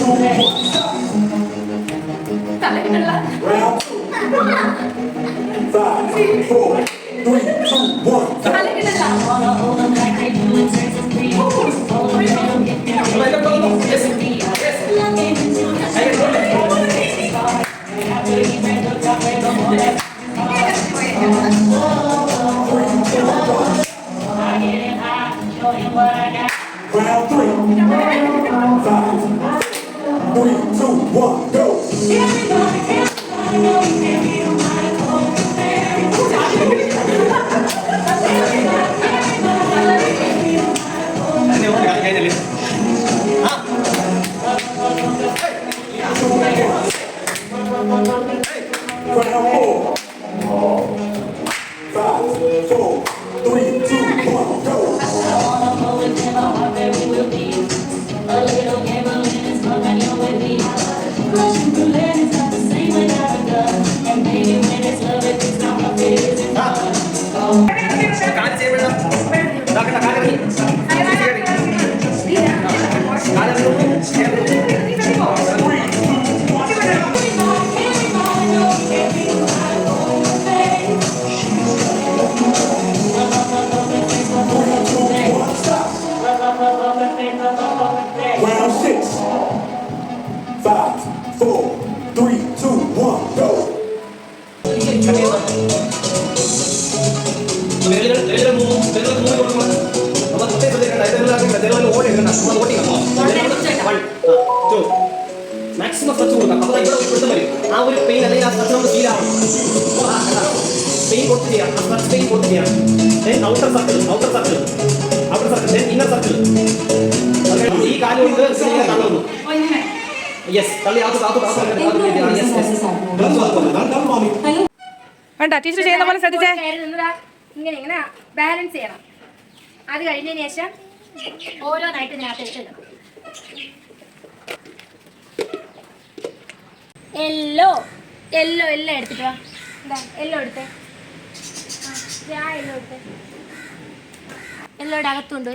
Round 3. 5, 4, 3, 2, 1, go. Round 4. 5, 4, 3, 2, 1, go. Round 6. 5, 4, 3, 2, 1, go. Maximum stretch കൊടുക്കാം. അപ്പോൾ ഇവിടെ പിടുത്തം വരും. ആ ഒരു പെയിൻ അല്ലെങ്കിൽ ആ സ്ട്രെച്ച് നമുക്ക് ഫീൽ ആവണം. പെയിൻ കൊടുത്ത് ചെയ്യാം. ആ സ്ട്രെച്ച് പെയിൻ കൊടുത്ത് ചെയ്യാം. Outer circle, outer circle, outer circle, inner circle. ഈ കാല് കൊണ്ട് ഇങ്ങനെ തള്ളുന്നു. യെസ്, തള്ളി ആത്ത് ആത്ത് ആത്ത് വേണ്ട. ടീച്ചർ ചെയ്യുന്ന പോലെ ശ്രദ്ധിച്ചേ. ഇങ്ങനെ ഇങ്ങനെ ബാലൻസ് ചെയ്യണം. അത് കഴിഞ്ഞതിന് ശേഷം ഓരോന്നായിട്ട് ഇതിനകത്ത് ഇട്ടിടണം. യെല്ലോ യെല്ലോ എല്ലാം എടുത്തിട്ട് വാ. എന്താ യെല്ലോ എടുത്തേ. ആ യെല്ലോ എടുത്തേ. യെല്ലോയുടെ അകത്തുണ്ട്.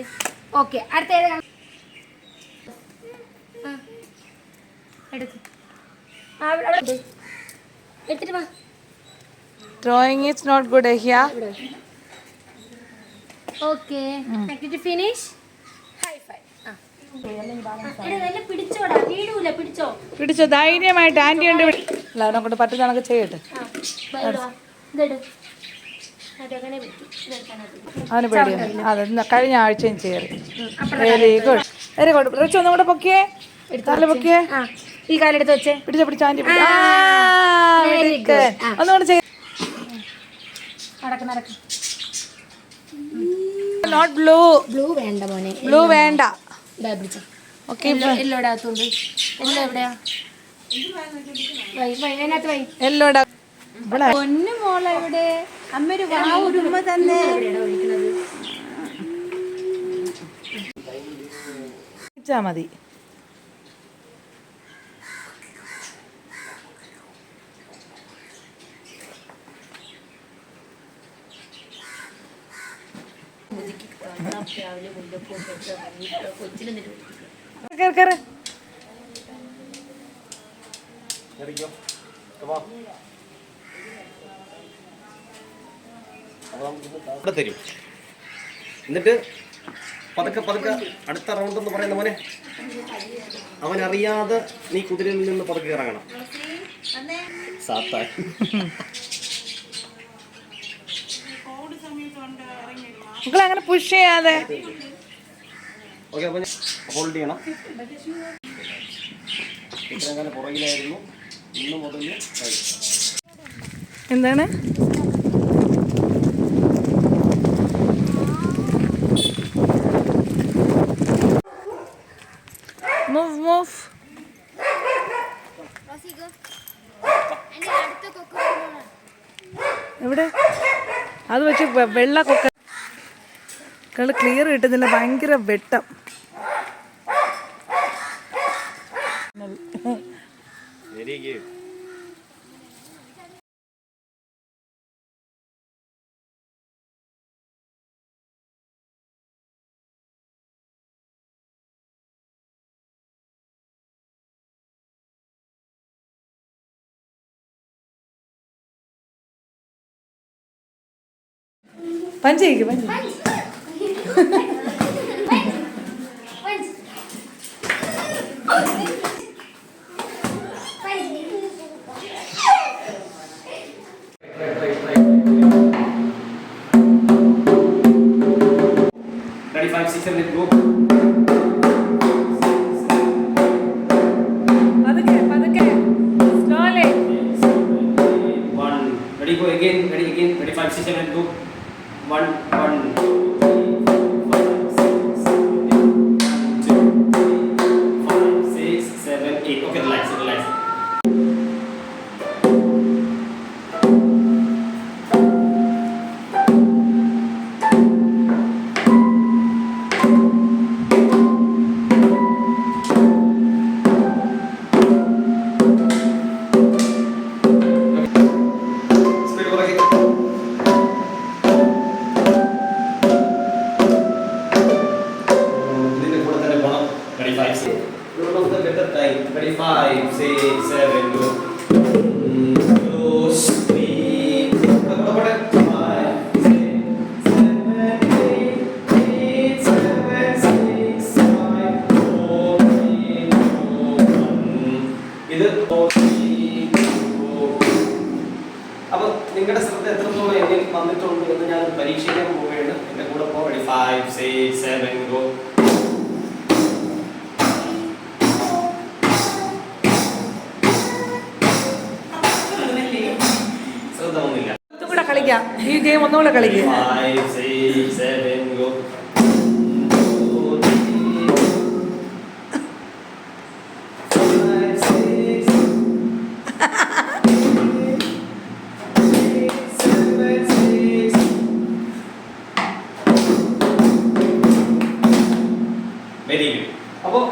ഓക്കെ, അടുത്ത ഏത് എടുത്ത് എടുത്തിട്ട് വാ. Drawing is not good here. Okay, finish. High five. പിടിച്ചോടാ, വീടൂല. പിടിച്ചോ, പിടിച്ചോ ധൈര്യമായിട്ട്. ആൻറ്റി ഉണ്ട്. എല്ലാവരും കൊണ്ട് പറ്റുന്ന കണക്ക് ചെയ്യട്ടെ. അവന് പേടിയാണ്. അതെ, കഴിഞ്ഞ ആഴ്ചയും ചെയ്യറി. Very good, very good. റിച്ച് ഒന്നും കൂടെ പൊക്കിയേ. കാല് പൊക്കിയേ. ഈ കാലെടുത്ത് വെച്ചേ. പിടിച്ചോ പിടിച്ചോ ആൻറ്റി. ഒന്നുകൂടെ ചെയ്യ. നടക്ക് നടക്ക്. Not blue. ബ്ലൂ വേണ്ട മോനെ, ബ്ലൂ വേണ്ട. പിടിച്ചോ. ഓക്കെ, എല്ലോ അകത്തുണ്ട്. എല്ലോ എവിടെയാ? അതിനകത്ത് വൈ. എല്ലോ പൊന്നു മോളെ എവിടെ? അമ്മ ഒരു ഉമ്മ തന്നെ. മതി. തരും. എന്നിട്ട് പതുക്കെ പതുക്കെ അടുത്ത റൗണ്ട് എന്ന് പറയുന്ന മോനെ, അവനറിയാതെ നീ കുതിരയിൽ നിന്ന് പതുക്കെ ഇറങ്ങണം. സാത്താൻ അങ്ങനെ പുഷ് ചെയ്യാതെ. ഓക്കെ, അപ്പൊ ഹോൾഡ് ചെയ്യണം. ഇത്രയും കാലം പുറകിലായിരുന്നു. ഇന്ന് മുതൽ എന്താണ്? Move move. എവിടെ? അത് വെച്ച് വെള്ള കൊക്ക ക്ലിയർ കിട്ടുന്നില്ല. ഭയങ്കര വെട്ടം. Very good. Punch. Ready, 5, 6, 7, 8, go. പതുക്കെ slowly. 1. Ready, go again. Ready, 5, 6, 7, 8, go. 1, 1, 2, 3, 4, 5, 6, 7, 8, 1, 2, 3, 4, 5, 6, 7, 8. Okay, relax. Speed കുറയ്ക്ക്. ഇതിന്റെ കൂടെ തന്നെ പോണം. Ready, 5, 6. One of the better time. Ready, 5, 6, 7, go. 2, 3, 5, 6, 7, 8, 7, 6, 5, 4, 3, 2, 1. ഇത് 4, 3, 2. അപ്പോൾ നിങ്ങളുടെ ശ്രദ്ധ എത്രത്തോളം എന്നിൽ വന്നിട്ടുണ്ട് എന്ന് ഞാൻ പരീക്ഷിക്കാൻ പോവുകയാണ്. എൻ്റെ കൂടെ പോ. Ready, 5, 6, 7, go. ശ്രദ്ധ ഒന്നുമില്ല. ഒന്നും കൂടെ കളിക്കാം. ഈ ഗെയിം ഒന്നുകൂടെ കളിക്കുക. 5, 6, 7, go. 2, 3, 5, 6, 7, 6. Very good.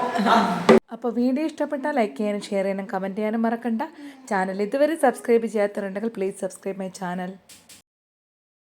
അപ്പോൾ വീഡിയോ ഇഷ്ടപ്പെട്ടാൽ ലൈക്ക് ചെയ്യാനും ഷെയർ ചെയ്യാനും കമൻറ്റ് ചെയ്യാനും മറക്കണ്ട. ചാനൽ ഇതുവരെ സബ്സ്ക്രൈബ് ചെയ്യാത്തവരുണ്ടെങ്കിൽ പ്ലീസ് സബ്സ്ക്രൈബ് മൈ ചാനൽ.